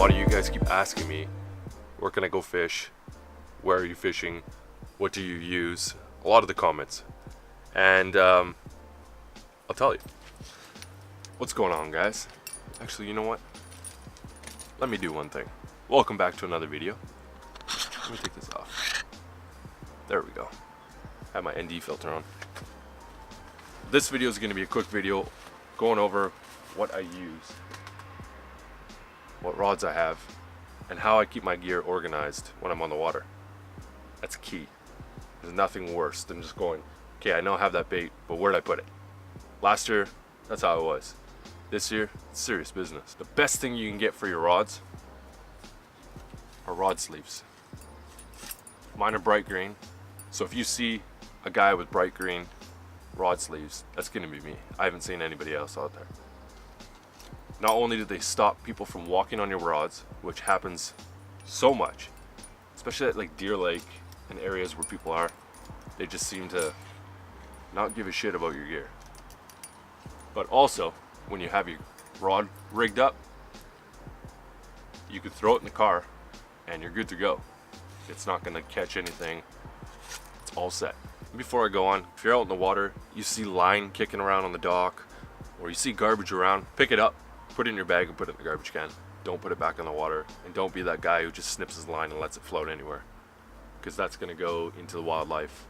lot of you guys keep asking me, where can I go fish? Where are you fishing? What do you use? A lot of the comments. And I'll tell you. What's going on, guys? Actually, you know what? Let me do one thing. Welcome back to another video. Let me take this off. There we go. I have my ND filter on. This video is going to be a quick video going over what I use, what rods I have, and how I keep my gear organized when I'm on the water. That's key. There's nothing worse than just going, okay, I know I have that bait, but where'd I put it? Last year, that's how it was. This year, it's serious business. The best thing you can get for your rods are rod sleeves. Mine are bright green, so if you see a guy with bright green rod sleeves, that's gonna be me. I haven't seen anybody else out there. Not only do they stop people from walking on your rods, which happens so much, especially at like Deer Lake and areas where people are, they just seem to not give a shit about your gear. But also, when you have your rod rigged up, you can throw it in the car and you're good to go. It's not gonna catch anything. It's all set. Before I go on, if you're out in the water, you see line kicking around on the dock, or you see garbage around, pick it up, put it in your bag and put it in the garbage can. Don't put it back in the water, and don't be that guy who just snips his line and lets it float anywhere, because that's gonna go into the wildlife,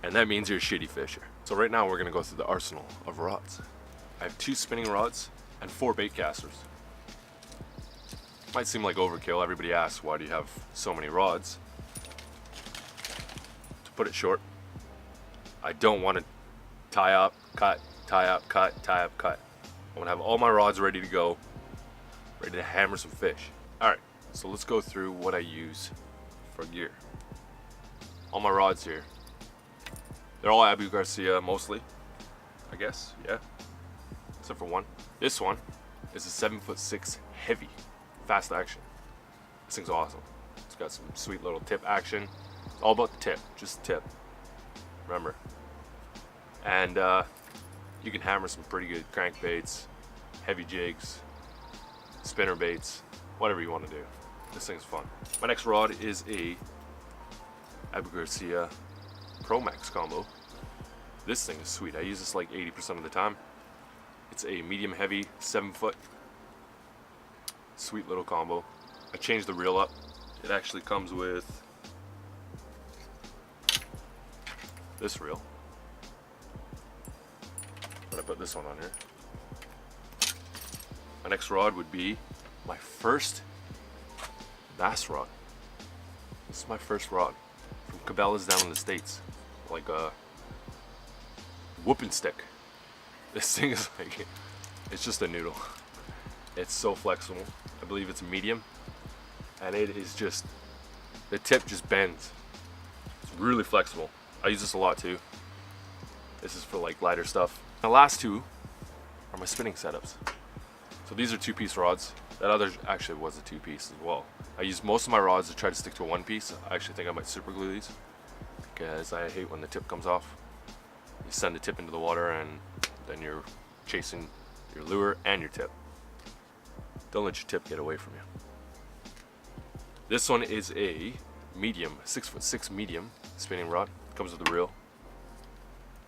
and that means you're a shitty fisher. So right now we're gonna go through the arsenal of rods. I have 2 spinning rods and 4 bait casters. Might seem like overkill. Everybody asks, why do you have so many rods? To put it short, I don't want to tie up, cut, tie up, cut, tie up, cut. I want to have all my rods ready to go, ready to hammer some fish. Alright, so let's go through what I use for gear. All my rods here, they're all Abu Garcia mostly, I guess, yeah, except for one. This one is a 7'6" heavy, fast action. This thing's awesome. It's got some sweet little tip action. It's all about the tip, just the tip, remember. And you can hammer some pretty good crankbaits, heavy jigs, spinner baits, whatever you want to do. This thing's fun. My next rod is a Abu Garcia Pro Max combo. This thing is sweet. I use this like 80% of the time. It's a medium heavy 7-foot. Sweet little combo. I changed the reel up. It actually comes with this reel. But I put this one on here. My next rod would be my first bass rod. This is my first rod from Cabela's down in the States. Like a whooping stick. This thing is like, it's just a noodle. It's so flexible. I believe it's medium. And it is just, the tip just bends. It's really flexible. I use this a lot too. This is for like lighter stuff. The last 2 are my spinning setups. So these are 2-piece rods. That other actually was a 2-piece as well. I use most of my rods to try to stick to a 1-piece. I actually think I might super glue these, because I hate when the tip comes off. You send the tip into the water and then you're chasing your lure and your tip. Don't let your tip get away from you. This one is a medium, 6'6" medium spinning rod. Comes with a reel.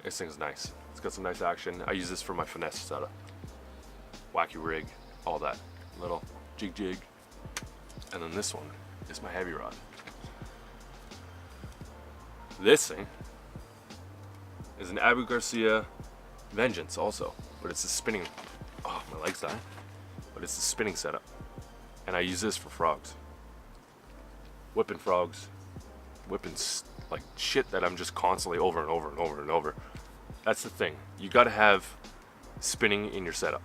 This thing's nice. It's got some nice action. I use this for my finesse setup. Wacky rig, all that. Little jig. And then this one is my heavy rod. This thing is an Abu Garcia Vengeance also, but it's a spinning, oh, my legs dying. But it's a spinning setup. And I use this for frogs. Whipping frogs, whipping like shit that I'm just constantly over and over and over and over. That's the thing. You gotta have spinning in your setup,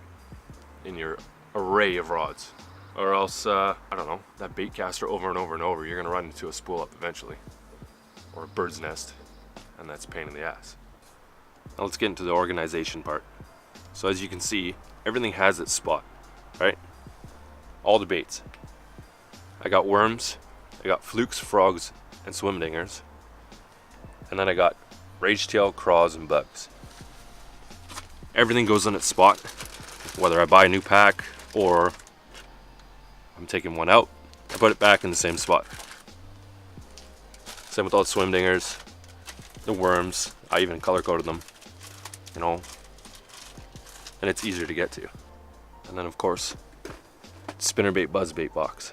in your array of rods. Or else, I don't know, that bait caster over and over and over, you're gonna run into a spool up eventually. Or a bird's nest, and that's a pain in the ass. Now let's get into the organization part. So as you can see, everything has its spot, right? All the baits. I got worms, I got flukes, frogs, and swim dingers. And then I got rage tail, craws, and bugs. Everything goes in its spot, whether I buy a new pack or I'm taking one out, I put it back in the same spot. Same with all the swim dingers, the worms. I even color coded them, you know, and it's easier to get to. And then of course, spinnerbait buzzbait box.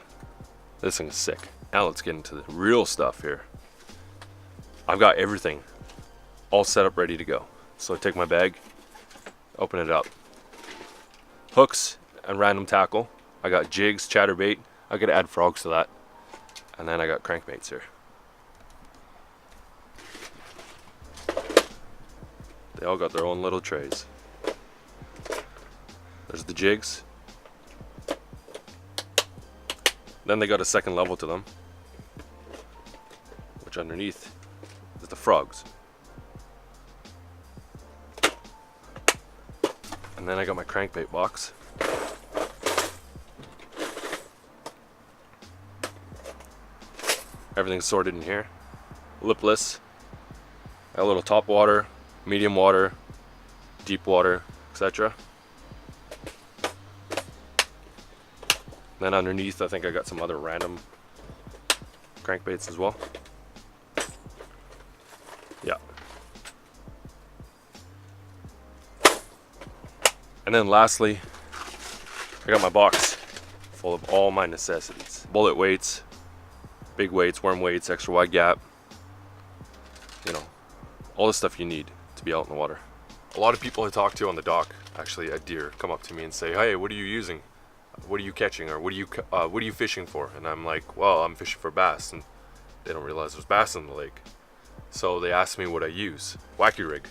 This thing is sick. Now let's get into the real stuff here. I've got everything all set up, ready to go. So I take my bag, open it up. Hooks and random tackle. I got jigs, chatterbait. I gotta add frogs to that. And then I got crankbaits here. They all got their own little trays. There's the jigs. Then they got a second level to them, which underneath is the frogs. And then I got my crankbait box. Everything's sorted in here. Lipless. A little top water, medium water, deep water, etc. Then underneath, I think I got some other random crankbaits as well. Yeah. And then lastly, I got my box full of all my necessities. Bullet weights, big weights, worm weights, extra wide gap. You know, all the stuff you need to be out in the water. A lot of people I talk to on the dock, actually at Deer, come up to me and say, "Hey, what are you using? What are you catching, or what are you fishing for?" And I'm like, "Well, I'm fishing for bass," and they don't realize there's bass in the lake. So they ask me what I use. Wacky rig.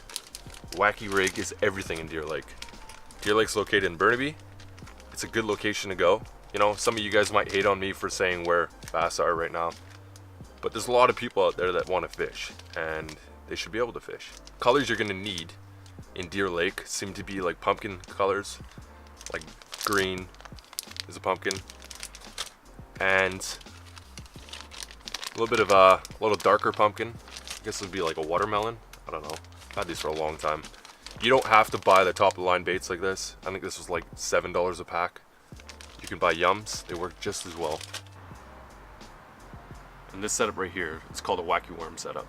Wacky rig is everything in Deer Lake. Deer Lake's located in Burnaby. It's a good location to go. You know, some of you guys might hate on me for saying where bass are right now, but there's a lot of people out there that want to fish, and they should be able to fish. Colors you're gonna need in Deer Lake seem to be like pumpkin colors, like green is a pumpkin, and a little bit of a little darker pumpkin. I guess it would be like a watermelon. I don't know. I've had these for a long time. You don't have to buy the top of the line baits like this. I think this was like $7 a pack. You can buy yums, they work just as well. And this setup right here, it's called a wacky worm setup.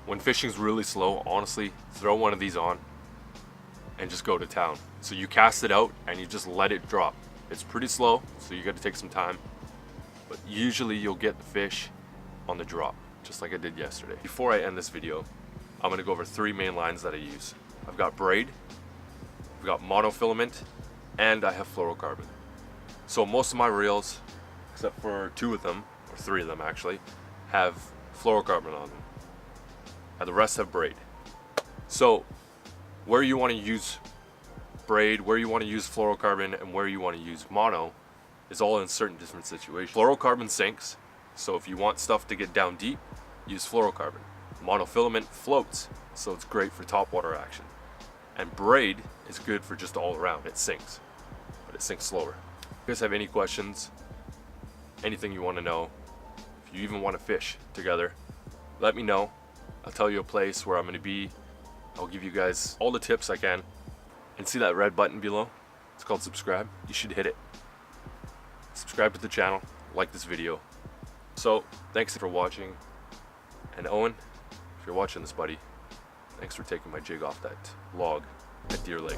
When fishing's really slow, honestly, throw one of these on and just go to town. So you cast it out and you just let it drop. It's pretty slow, so you got to take some time, but usually you'll get the fish on the drop, just like I did yesterday. Before I end this video, I'm gonna go over 3 main lines that I use. I've got braid, I've got monofilament, and I have fluorocarbon. So most of my reels, except for 2 of them, or 3 of them actually, have fluorocarbon on them, and the rest have braid. So where you want to use braid, where you want to use fluorocarbon, and where you want to use mono is all in certain different situations. Fluorocarbon sinks, so if you want stuff to get down deep, use fluorocarbon. Monofilament floats, so it's great for top water action. And braid is good for just all around. It sinks, but it sinks slower. If you guys have any questions, anything you want to know, if you even want to fish together, let me know. I'll tell you a place where I'm going to be. I'll give you guys all the tips I can. And see that red button below? It's called subscribe. You should hit it. Subscribe to the channel, like this video. So, thanks for watching. And Owen, if you're watching this, buddy, thanks for taking my jig off that log at Deer Lake.